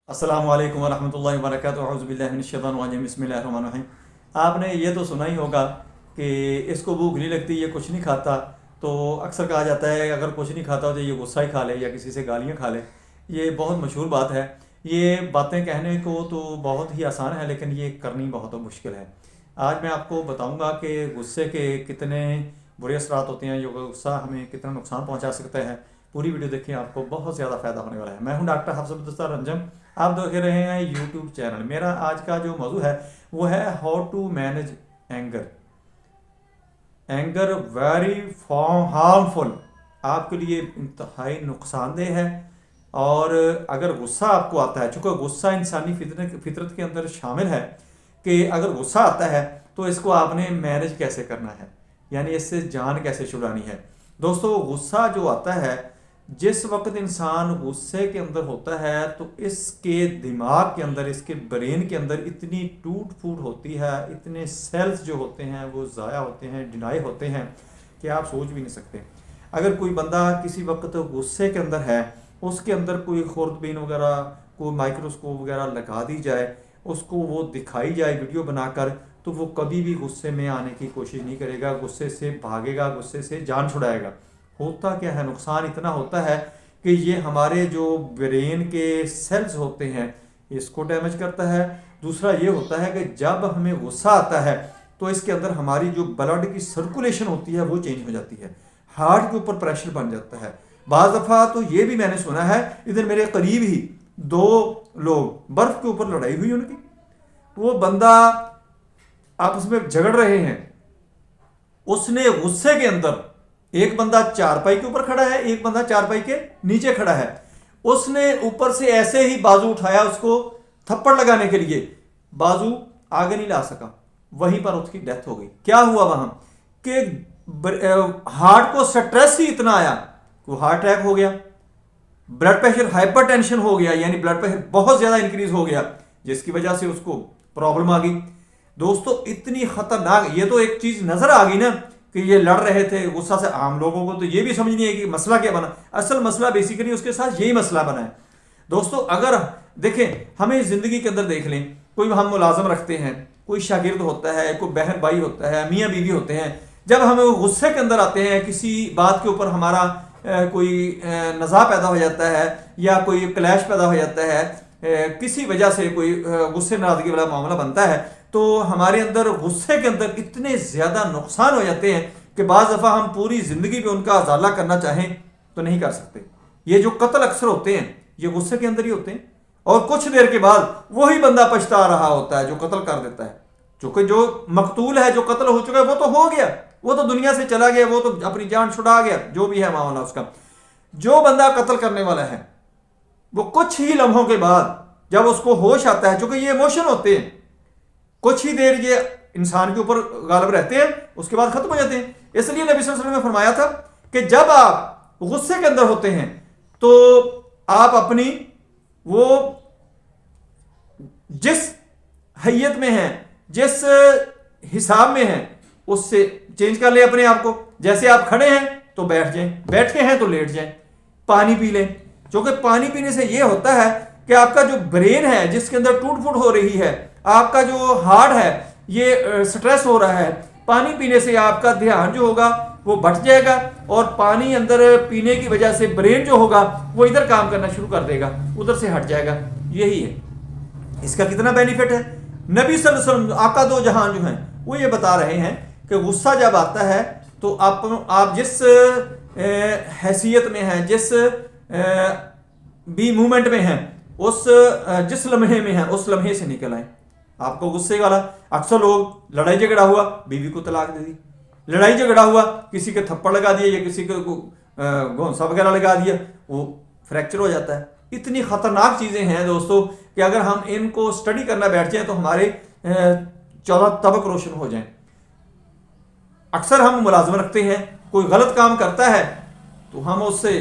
अस्सलामु अलैकुम वरहमतुल्लाहि वबरकातुहू औज़ु बिल्लाहि मिनश शैतानिर रजीम बिस्मिल्लाहिर रहमानिर रहीम। आपने ये तो सुना ही होगा कि इसको भूख नहीं लगती, ये कुछ नहीं खाता। तो अक्सर कहा जाता है अगर कुछ नहीं खाता तो ये गुस्सा ही खा ले या किसी से गालियाँ खा ले। ये बहुत मशहूर बात है। ये बातें कहने को तो बहुत ही आसान है, लेकिन ये करनी बहुत मुश्किल है। आज मैं आपको बताऊँगा कि गुस्से के कितने बुरे असरात होते हैं, ये गुस्सा हमें कितना नुकसान पहुँचा सकता है। पूरी वीडियो देखिए, आपको बहुत ज़्यादा फ़ायदा होने वाला है। मैं हूं डॉक्टर हफ्सुद्दीन रंजन, आप देख रहे हैं यूट्यूब चैनल। मेरा आज का जो मौजू है वो है how to manage anger. Anger very harmful, आपके लिए इंतहाई नुकसानदेह है। और अगर गुस्सा आपको आता है, चूँकि गुस्सा इंसानी फितरत के अंदर शामिल है कि अगर गुस्सा आता है तो इसको आपने मैनेज कैसे करना है, यानी इससे जान कैसे छुड़ानी है। दोस्तों, गुस्सा जो आता है, जिस वक्त इंसान गुस्से के अंदर होता है तो इसके दिमाग के अंदर, इसके ब्रेन के अंदर इतनी टूट फूट होती है, इतने सेल्स जो होते हैं वो ज़ाया होते हैं, डिनाई होते हैं कि आप सोच भी नहीं सकते। अगर कोई बंदा किसी वक्त गुस्से के अंदर है, उसके अंदर कोई खुर्दबीन वगैरह, कोई माइक्रोस्कोप वगैरह लगा दी जाए, उसको वो दिखाई जाए वीडियो बनाकर, तो वो कभी भी गुस्से में आने की कोशिश नहीं करेगा, गुस्से से भागेगा, गुस्से से जान छुड़ाएगा। होता क्या है, नुकसान इतना होता है कि ये हमारे जो ब्रेन के सेल्स होते हैं इसको डैमेज करता है। दूसरा ये होता है कि जब हमें गुस्सा आता है तो इसके अंदर हमारी जो ब्लड की सर्कुलेशन होती है वो चेंज हो जाती है, हार्ट के ऊपर प्रेशर बन जाता है। बाज़ दफ़ा तो ये भी मैंने सुना है, इधर मेरे करीब ही दो लोग, बर्फ़ के ऊपर लड़ाई हुई उनकी, वो बंदा आपस में झगड़ रहे हैं, उसने गुस्से के अंदर, एक बंदा चारपाई के ऊपर खड़ा है, एक बंदा चारपाई के नीचे खड़ा है, उसने ऊपर से ऐसे ही बाजू उठाया उसको थप्पड़ लगाने के लिए, बाजू आगे नहीं ला सका, वहीं पर उसकी डेथ हो गई। क्या हुआ वहां कि हार्ट को स्ट्रेस ही इतना आया, वो हार्ट अटैक हो गया, ब्लड प्रेशर हाइपरटेंशन हो गया, यानी ब्लड प्रेशर बहुत ज्यादा इंक्रीज हो गया, जिसकी वजह से उसको प्रॉब्लम आ गई। दोस्तों, इतनी खतरनाक, ये तो एक चीज नजर आ गई ना कि ये लड़ रहे थे गुस्सा से। आम लोगों को तो ये भी समझ नहीं है कि मसला क्या बना। असल मसला बेसिकली उसके साथ यही मसला बना है। दोस्तों, अगर देखें, हमें जिंदगी के अंदर देख लें, कोई हम मुलाजम रखते हैं, कोई शागिर्द होता है, कोई बहन भाई होता है, मियाँ बीवी होते हैं, जब हमें वो गुस्से के अंदर आते हैं, किसी बात के ऊपर हमारा कोई नज़ा पैदा हो जाता है या कोई क्लैश पैदा हो जाता है, किसी वजह से कोई गुस्से नाराजगी वाला मामला बनता है, तो हमारे अंदर गुस्से के अंदर इतने ज़्यादा नुकसान हो जाते हैं कि बाज़ दफ़ा हम पूरी ज़िंदगी में उनका अजाला करना चाहें तो नहीं कर सकते। ये जो कत्ल अक्सर होते हैं ये गुस्से के अंदर ही होते हैं, और कुछ देर के बाद वही बंदा पछता रहा होता है जो कत्ल कर देता है। चूंकि जो मकतूल है, जो कत्ल हो चुका है, वो तो हो गया, वो तो दुनिया से चला गया, वो तो अपनी जान छुड़ा गया, जो भी है मामला उसका। जो बंदा कत्ल करने वाला है वो कुछ ही लम्हों के बाद जब उसको होश आता है, चूंकि ये इमोशन होते हैं, कुछ ही देर ये इंसान के ऊपर गालिब रहते हैं, उसके बाद खत्म हो जाते हैं। इसलिए नबी सल्लल्लाहु अलैहि वसल्लम ने फरमाया था कि जब आप गुस्से के अंदर होते हैं तो आप अपनी वो जिस हैयत में हैं, जिस हिसाब में हैं, उससे चेंज कर ले अपने आप को। जैसे आप खड़े हैं तो बैठ जाएं, बैठे हैं तो लेट जाएं, पानी पी लें। क्योंकि पानी पीने से यह होता है कि आपका जो ब्रेन है, जिसके अंदर टूट फूट हो रही है, आपका जो हार्ट है, ये स्ट्रेस हो रहा है, पानी पीने से आपका ध्यान जो होगा वो बढ़ जाएगा, और पानी अंदर पीने की वजह से ब्रेन जो होगा वो इधर काम करना शुरू कर देगा, उधर से हट जाएगा। यही है इसका कितना बेनिफिट है। नबी सल्लल्लाहु अलैहि वसल्लम, आका दो जहां जो हैं, वो ये बता रहे हैं कि गुस्सा जब आता है तो आप जिस हैसियत में हैं, जिस भी मूवमेंट में हैं, उस जिस लम्हे में हैं, उस लम्हे से निकल आए। आपको गुस्से वाला, अक्सर लोग लड़ाई झगड़ा हुआ, बीवी को तलाक दे दी, लड़ाई झगड़ा हुआ, किसी के थप्पड़ लगा दिए या किसी को घोंसा वगैरह लगा दिया, वो फ्रैक्चर हो जाता है। इतनी खतरनाक चीजें हैं दोस्तों कि अगर हम इनको स्टडी करना बैठ जाएं तो हमारे 14 तबक रोशन हो जाएं। अक्सर हम मुलाजम रखते हैं, कोई गलत काम करता है तो हम उससे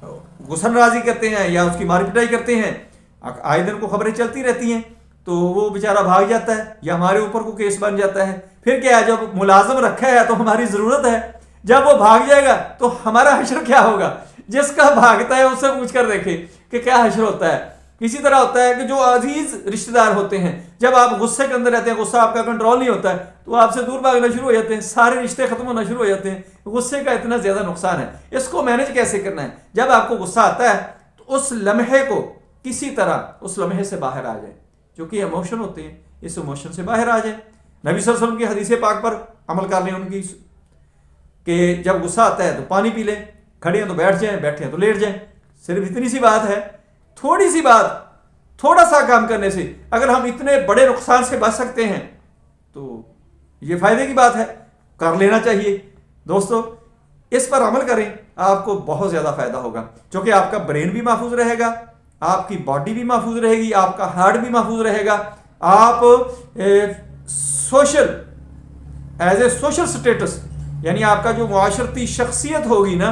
गुस्सा नाराजी करते हैं या उसकी मार पिटाई करते हैं, आए दिन को खबरें चलती रहती हैं, तो वो बेचारा भाग जाता है या हमारे ऊपर को केस बन जाता है। फिर क्या है, जब मुलाजम रखा है तो हमारी जरूरत है, जब वो भाग जाएगा तो हमारा हश्र क्या होगा। जिसका भागता है उससे पूछ कर देखे कि क्या हश्र होता है। किसी तरह होता है कि जो अजीज रिश्तेदार होते हैं, जब आप गुस्से के अंदर रहते हैं, गुस्सा आपका कंट्रोल नहीं होता है, तो आपसे दूर भागना शुरू हो जाते हैं, सारे रिश्ते खत्म होना शुरू हो जाते हैं। गुस्से का इतना ज्यादा नुकसान है। इसको मैनेज कैसे करना है? जब आपको गुस्सा आता है तो उस लम्हे को किसी तरह उस लम्हे से बाहर आ जाए। जो कि इमोशन होते हैं, इस इमोशन से बाहर आ जाए। नबी सल्लल्लाहु अलैहि वसल्लम की हदीस पाक पर अमल कर लें उनकी, कि जब गुस्सा आता है तो पानी पी लें, खड़े हैं तो बैठ जाएं, बैठे हैं तो लेट जाएं। सिर्फ इतनी सी बात है, थोड़ी सी बात, थोड़ा सा काम करने से अगर हम इतने बड़े नुकसान से बच सकते हैं तो ये फायदे की बात है, कर लेना चाहिए। दोस्तों इस पर अमल करें, आपको बहुत ज्यादा फायदा होगा, क्योंकि आपका ब्रेन भी महफूज रहेगा, आपकी बॉडी भी महफूज रहेगी, आपका हार्ट भी महफूज रहेगा। आप social as a social status, यानी आपका जो मुआशरती शख्सियत होगी ना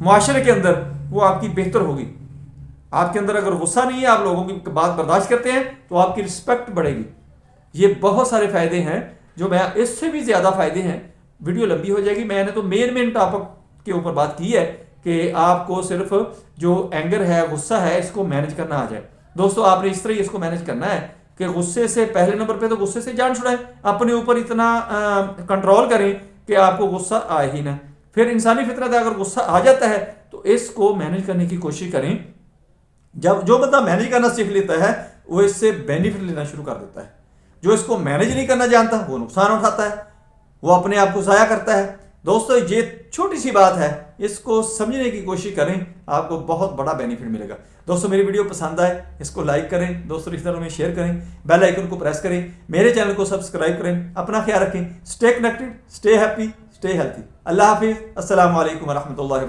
मुआशरे के अंदर, वो आपकी बेहतर होगी। आपके अंदर अगर गुस्सा नहीं है, आप लोगों की बात बर्दाश्त करते हैं, तो आपकी रिस्पेक्ट बढ़ेगी। ये बहुत सारे फायदे हैं, जो मैं इससे भी ज्यादा फायदे हैं। वीडियो लंबी हो जाएगी, मैंने तो मेन टॉपिक के ऊपर बात की है कि आपको सिर्फ जो एंगर है, गुस्सा है, इसको मैनेज करना आ जाए। दोस्तों आपने इस तरह इसको मैनेज करना है कि गुस्से से पहले नंबर पे तो गुस्से से जान छुड़ाएं, अपने ऊपर इतना कंट्रोल करें कि आपको गुस्सा आए ही ना। फिर इंसानी फितरत है, अगर गुस्सा आ जाता है तो इसको मैनेज करने की कोशिश करें। जब जो बंदा मैनेज करना सीख लेता है, वो इससे बेनिफिट लेना शुरू कर देता है। जो इसको मैनेज नहीं करना जानता, वो नुकसान उठाता है, वो अपने आप को ज़ाया करता है। दोस्तों ये छोटी सी बात है, इसको समझने की कोशिश करें, आपको बहुत बड़ा बेनिफिट मिलेगा। दोस्तों मेरी वीडियो पसंद आए, इसको लाइक करें, दोस्तों रिश्तेदारों में शेयर करें, बेल आइकन को प्रेस करें, मेरे चैनल को सब्सक्राइब करें। अपना ख्याल रखें, stay connected, stay happy, stay healthy. अल्लाह हाफिज़, अस्सलाम वालेकुम व रहमतुल्लाहि।